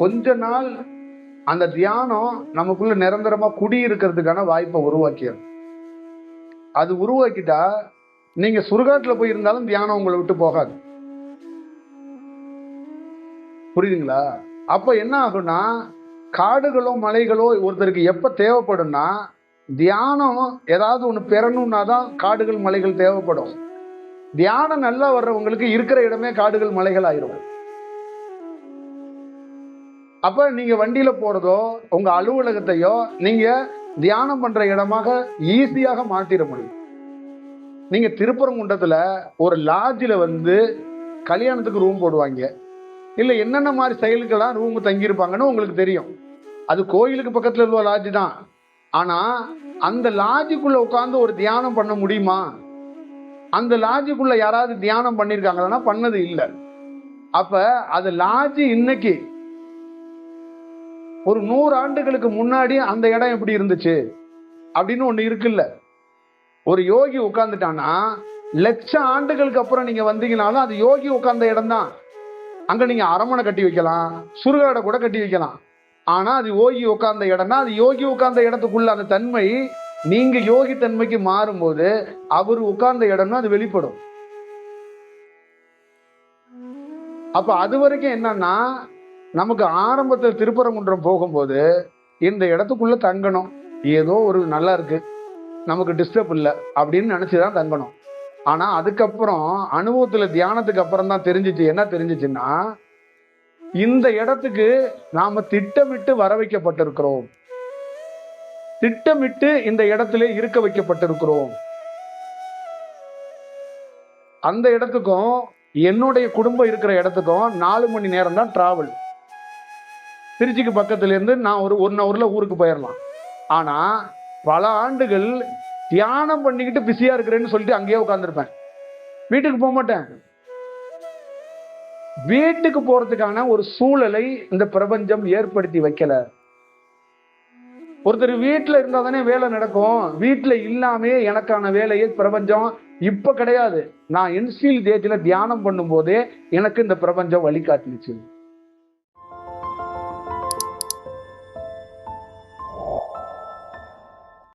கொஞ்ச நாள் அந்த தியானம் நமக்குள்ள நிரந்தரமா குடியிருக்கிறதுக்கான வாய்ப்பை உருவாக்கியது. அது உருவாக்கிட்டா நீங்க சுடுகாட்டுல போய் இருந்தாலும் தியானம் உங்களை விட்டு போகாது. புரியுதுங்களா? அப்ப என்ன ஆகும்னா, காடுகளோ மலைகளோ ஒருத்தருக்கு எப்ப தேவைப்படும்னா, தியானம் ஏதாவது ஒண்ணு பெறணும்னா தான் காடுகள் மலைகள் தேவைப்படும். தியானம் நல்லா வர்றவங்களுக்கு இருக்கிற இடமே காடுகள் மலைகள் ஆயிரும். அப்ப நீங்க வண்டியில போறதோ உங்க அலுவலகத்தையோ நீங்க தியானம் பண்ற இடமாக ஈஸியாக மாத்திர முடியும். நீங்க திருப்பரங்குன்றத்துல ஒரு லாட்ஜில கல்யாணத்துக்கு ரூம் போடுவாங்க, இல்ல என்னென்ன மாதிரி செயலுக்கெல்லாம் ரூம் தங்கியிருப்பாங்கன்னு உங்களுக்கு தெரியும். அது கோயிலுக்கு பக்கத்துல உள்ள லாட்ஜ் தான். ஆனா அந்த லாட்ஜுக்குள்ள உட்கார்ந்து ஒரு தியானம் பண்ண முடியுமா? அந்த லாட்ஜுக்குள்ள யாராவது தியானம் பண்ணிருக்காங்கன்னா பண்ணது இல்லை. அப்ப அது லாட்ஜ் இன்னைக்கு ஒரு 100 ஆண்டுகளுக்கு முன்னாடி அந்த இடம் எப்படி இருந்துச்சு அப்படின்னு ஒண்ணு இருக்குல்ல. ஒரு யோகி உட்கார்ந்துட்டானா லட்சம் ஆண்டுகளுக்கு அப்புறம் நீங்க வந்தீங்கனாலும் அது யோகி உட்கார்ந்த இடம் தான். அங்க நீங்க அரமனை கட்டி வைக்கலாம், சுடுகாடை கூட கட்டி வைக்கலாம். ஆனா அது யோகி உட்கார்ந்த இடம்னா அது யோகி உட்கார்ந்த இடத்துக்குள்ள அந்த தன்மை நீங்க யோகி தன்மைக்கு மாறும்போது அவர் உட்கார்ந்த இடம்னா அது வெளிப்படும். அப்ப அது வரைக்கும் என்னன்னா, நமக்கு ஆரம்பத்தில் திருப்பரங்குன்றம் போகும்போது இந்த இடத்துக்குள்ள தங்கணும், ஏதோ ஒரு நல்லா இருக்கு, நமக்கு டிஸ்டர்ப் இல்லை அப்படின்னு நினைச்சுதான் தங்கணும். ஆனா அதுக்கப்புறம் அனுபவத்துல தியானத்துக்கு அப்புறம் தான் தெரிஞ்சிச்சு. என்ன தெரிஞ்சிச்சுன்னா, இந்த இடத்துக்கு நாம திட்டமிட்டு வர வைக்கப்பட்டிருக்கிறோம், திட்டமிட்டு இந்த இடத்திலே இருக்க வைக்கப்பட்டிருக்கிறோம். அந்த இடத்துக்கும் என்னுடைய குடும்பம் இருக்கிற இடத்துக்கும் 4 மணி நேரம் தான் டிராவல். திருச்சிக்கு பக்கத்துல இருந்து நான் ஒரு 1 ஹவர்ல ஊருக்கு போயிடலாம். ஆனா பல ஆண்டுகள் தியானம் பண்ணிக்கிட்டு பிஸியா இருக்கிறேன்னு சொல்லிட்டு அங்கேயே உட்கார்ந்துருப்பேன், வீட்டுக்கு போக மாட்டேன். வீட்டுக்கு போறதுக்கான ஒரு சூழலை இந்த பிரபஞ்சம் ஏற்படுத்தி வைக்கல. ஒருத்தர் வீட்டுல இருந்தா தானே வேலை நடக்கும். வீட்டுல இல்லாமே எனக்கான வேலையை பிரபஞ்சம் இப்ப கிடையாது, நான் இன்ஸ்டில் ஏஜ்ல தியானம் பண்ணும் போதே எனக்கு இந்த பிரபஞ்சம் வழிகாட்டிச்சு.